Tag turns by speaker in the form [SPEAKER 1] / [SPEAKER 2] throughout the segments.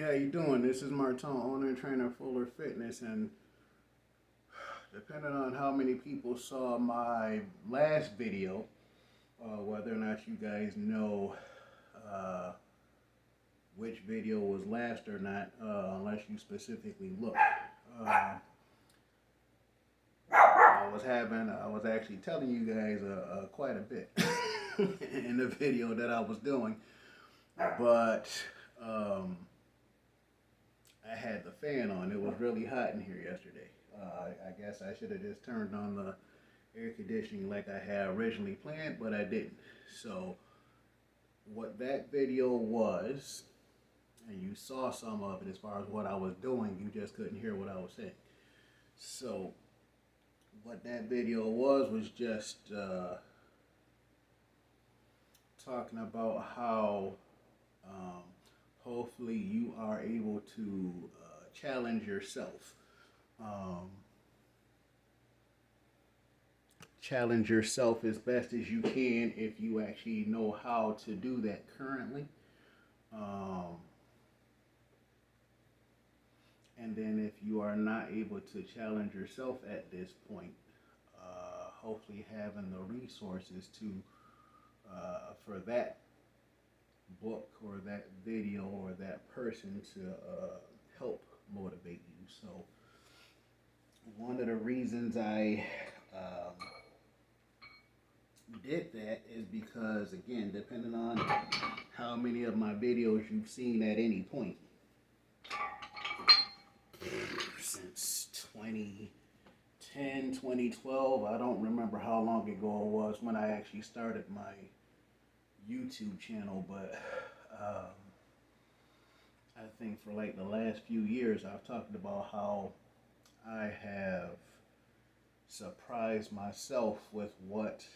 [SPEAKER 1] how you doing? This is Martin, owner and trainer of Fuller Fitness, and depending on how many people saw my last video, whether or not you guys know uh, which video was last or not, unless you specifically look. I was actually telling you guys quite a bit in the video that I was doing, but I had the fan on. It was really hot in here yesterday. I guess I should have just turned on the air conditioning like I had originally planned, but I didn't. So what that video was, and you saw some of it as far as what I was doing, you just couldn't hear what I was saying. So what that video was just talking about how hopefully you are able to challenge yourself. Challenge yourself as best as you can if you actually know how to do that currently. And then if you are not able to challenge yourself at this point, hopefully having the resources to for that book or that video or that person to help motivate you. So one of the reasons I did that is because, again, depending on how many of my videos you've seen at any point since 2010, 2012, I don't remember how long ago it was when I actually started my YouTube channel, but I think for like the last few years I've talked about how I have surprised myself with what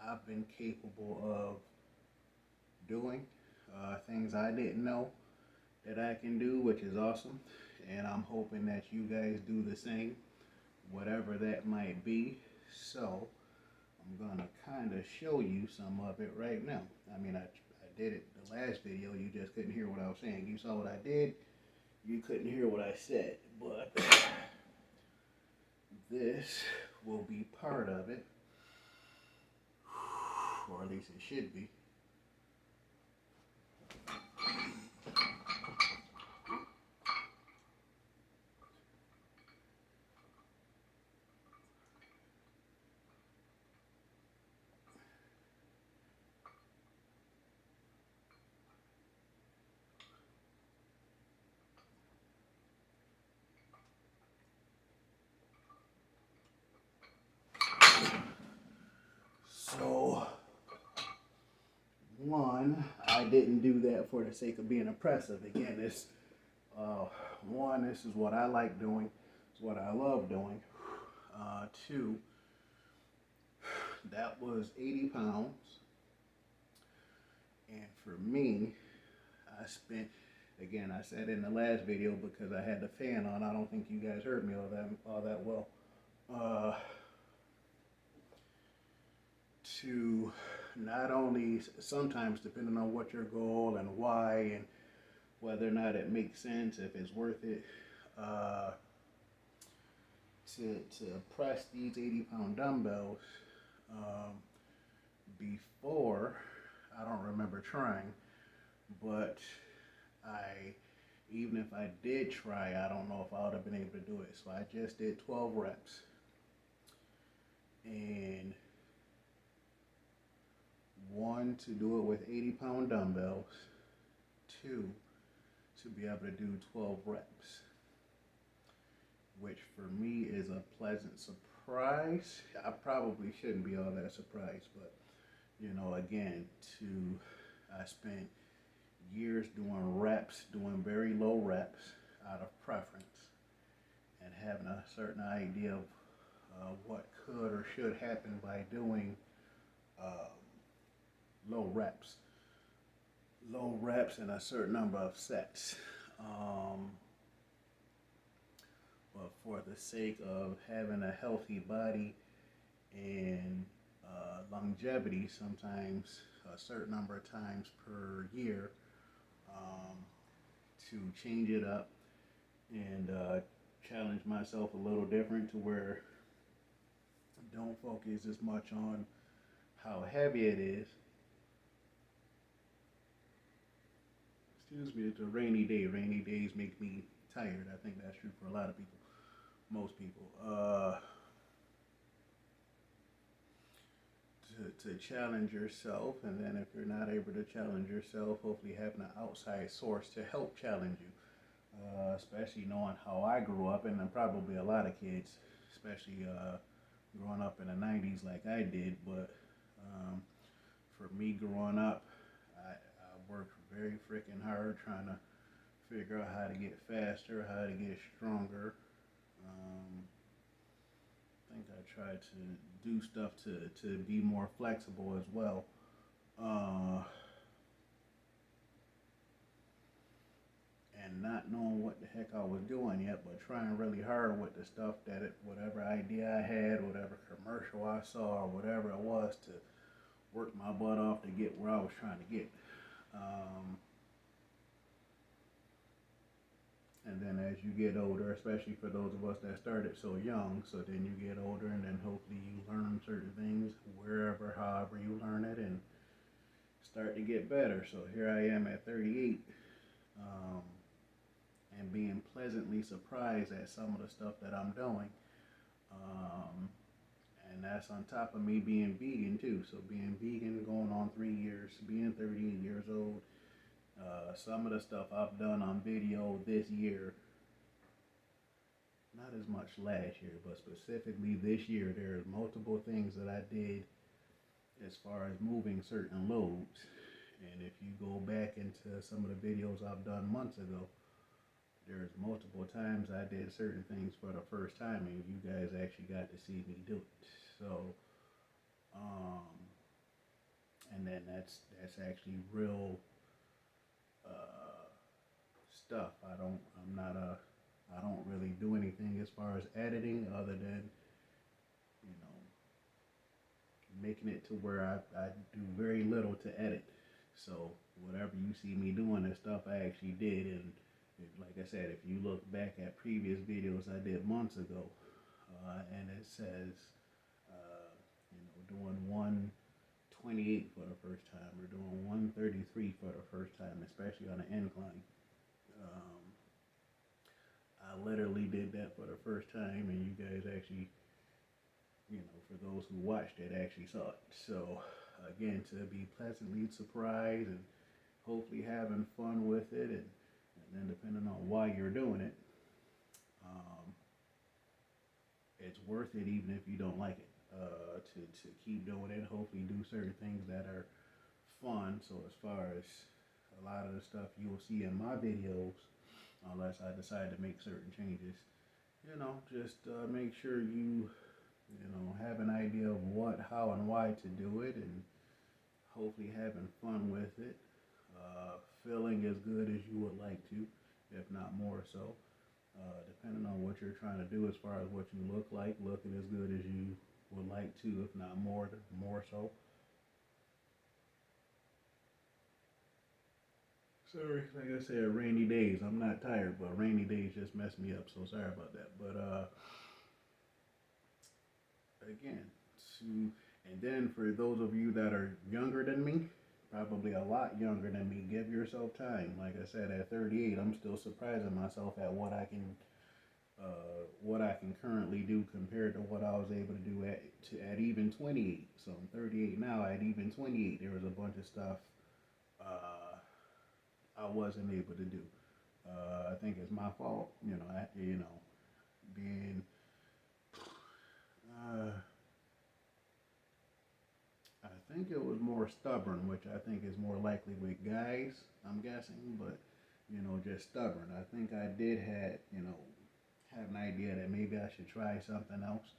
[SPEAKER 1] I've been capable of doing, things I didn't know that I can do, which is awesome, and I'm hoping that you guys do the same, whatever that might be. So I'm gonna kind of show you some of it right now. I mean, I did it the last video, you just couldn't hear what I was saying. You saw what I did, you couldn't hear what I said, but this will be part of it, or at least it should be. So, one, I didn't do that for the sake of being oppressive. Again, this is what I like doing. It's what I love doing. Two, that was 80 pounds. And for me, I spent, again, I said in the last video because I had the fan on. I don't think you guys heard me all that well. To not only, sometimes depending on what your goal and why and whether or not it makes sense, if it's worth it, to press these 80-pound dumbbells. Before, I don't remember trying, but even if I did try, I don't know if I would have been able to do it. So I just did 12 reps. And one, to do it with 80-pound dumbbells. Two, to be able to do 12 reps, which for me is a pleasant surprise. I probably shouldn't be all that surprised, but again, I spent years doing reps, doing very low reps out of preference, and having a certain idea of what could or should happen by doing low reps and a certain number of sets. But for the sake of having a healthy body and longevity, sometimes a certain number of times per year, to change it up and challenge myself a little different to where I don't focus as much on how heavy it is. Excuse me, it's a rainy day. Rainy days make me tired. I think that's true for a lot of people, most people. To challenge yourself, and then if you're not able to challenge yourself, hopefully having an outside source to help challenge you. Especially knowing how I grew up, and then probably a lot of kids, especially growing up in the 90s like I did. But um, for me growing up, I worked very freaking hard trying to figure out how to get faster, how to get stronger. I think I tried to do stuff to be more flexible as well. Uh, and not knowing what the heck I was doing yet, but trying really hard with the stuff whatever idea I had, whatever commercial I saw, or whatever it was to work my butt off to get where I was trying to get. Um, and then as you get older, especially for those of us that started so young, so then you get older and then hopefully you learn certain things wherever, however you learn it and start to get better. So here I am at 38. Um, and being pleasantly surprised at some of the stuff that I'm doing. Um, and that's on top of me being vegan too. So being vegan going on 3 years, being 38 years old, some of the stuff I've done on video this year, not as much last year, but specifically this year, there's multiple things that I did as far as moving certain loads. And if you go back into some of the videos I've done months ago, there's multiple times I did certain things for the first time, and you guys actually got to see me do it. So, um, and then that's actually real stuff. I don't really do anything as far as editing other than, you know, making it to where I do very little to edit. So whatever you see me doing is stuff I actually did, and like I said, if you look back at previous videos I did months ago, and it says, doing 128 for the first time, or doing 133 for the first time, especially on an incline. Um, I literally did that for the first time, and you guys actually, for those who watched it, actually saw it. So, again, to be pleasantly surprised and hopefully having fun with it, and then depending on why you're doing it, um, it's worth it even if you don't like it. To keep doing it, hopefully do certain things that are fun. So as far as a lot of the stuff you'll see in my videos, unless I decide to make certain changes, just make sure you have an idea of what, how, and why to do it, and hopefully having fun with it, feeling as good as you would like to, if not more so, depending on what you're trying to do as far as what you look like, looking as good as you would like to, if not more so. Sorry, like I said, rainy days. I'm not tired, but rainy days just mess me up. So sorry about that. But again, to and then for those of you that are younger than me, probably a lot younger than me, give yourself time. Like I said, at 38, I'm still surprising myself at what I can currently do compared to what I was able to do at even 28. So I'm 38 now. At even 28, there was a bunch of stuff I wasn't able to do. I think it's my fault. Being uh, I think it was more stubborn, which I think is more likely with guys, I'm guessing, but just stubborn. I think I did have an idea that maybe I should try something else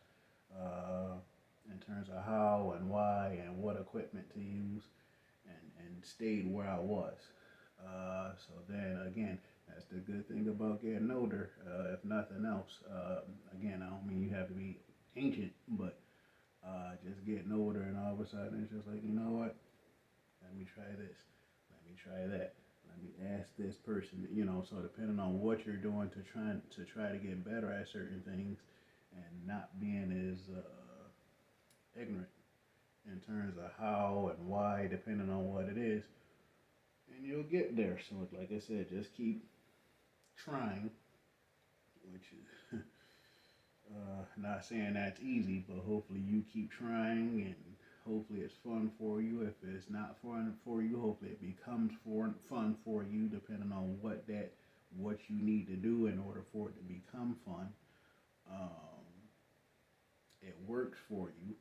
[SPEAKER 1] in terms of how and why and what equipment to use, and stayed where I was. So then again, that's the good thing about getting older. If nothing else, again, I don't mean you have to be ancient, but just getting older, and all of a sudden it's just like, you know what? Let me try this. Let me try that. let me ask this person, you know, so depending on what you're doing to try to get better at certain things and not being as ignorant in terms of how and why, depending on what it is, and you'll get there. So, like I said, just keep trying, which is not saying that's easy, but hopefully you keep trying and hopefully it's fun for you. If it's not fun for you, hopefully it becomes fun for you, depending on what you need to do in order for it to become fun. Um, it works for you,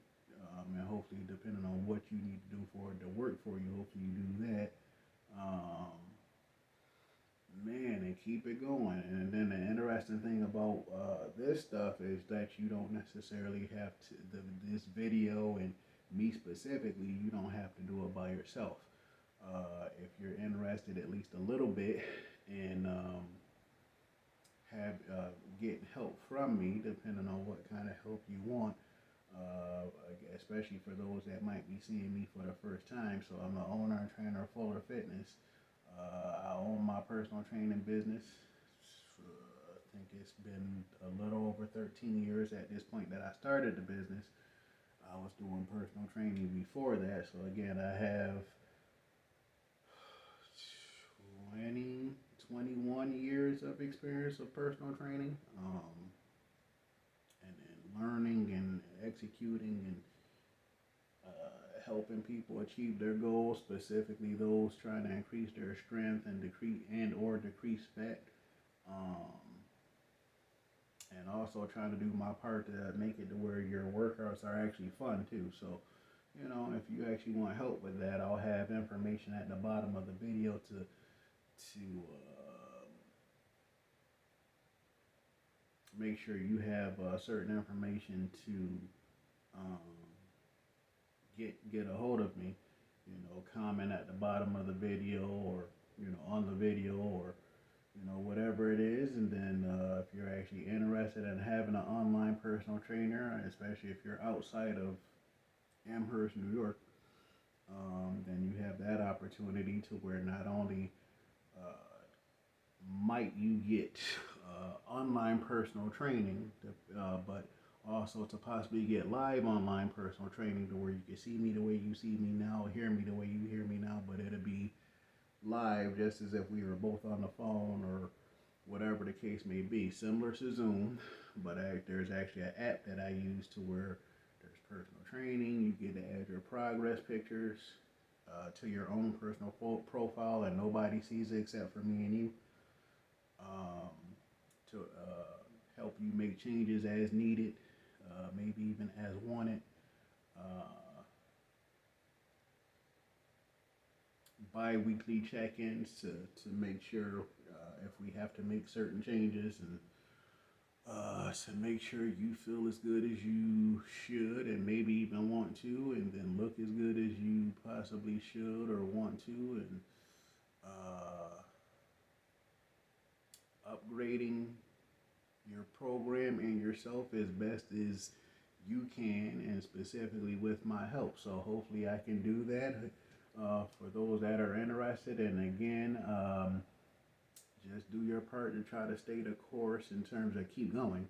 [SPEAKER 1] and hopefully, depending on what you need to do for it to work for you, hopefully you do that. Um, Man, and keep it going. And then the interesting thing about this stuff is that you don't necessarily have to this video and me specifically. You don't have to do it by yourself. If you're interested at least a little bit in have getting help from me, depending on what kind of help you want. Especially for those that might be seeing me for the first time. So I'm the owner and trainer of Fuller Fitness. I own my personal training business. I think it's been a little over 13 years at this point that I started the business. I was doing personal training before that. So again, I have 21 years of experience of personal training. And then learning and executing and helping people achieve their goals, specifically those trying to increase their strength and decrease fat, um, and also trying to do my part to make it to where your workouts are actually fun too. So, you know, if you actually want help with that, I'll have information at the bottom of the video to make sure you have certain information to um, get a hold of me. You know, comment at the bottom of the video, or you know, on the video, or you know, whatever it is. And then if you're actually interested in having an online personal trainer, especially if you're outside of Amherst, New York, then you have that opportunity to where not only uh, might you get online personal training, but also to possibly get live online personal training to where you can see me the way you see me now, hear me the way you hear me now, but it'll be live just as if we were both on the phone or whatever the case may be. Similar to Zoom, but there's actually an app that I use to where there's personal training. You get to add your progress pictures to your own personal profile, and nobody sees it except for me and you. Um, to help you make changes as needed, maybe even as wanted. Uh, Bi-weekly check-ins to make sure if we have to make certain changes, and to make sure you feel as good as you should and maybe even want to, and then look as good as you possibly should or want to, and upgrading your program and yourself as best as you can, and specifically with my help. So hopefully I can do that for those that are interested. And again, just do your part to try to stay the course in terms of keep going,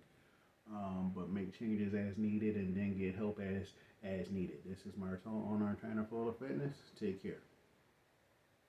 [SPEAKER 1] but make changes as needed, and then get help as needed. This is Martel, owner and trainer for Fuller Fitness. Take care.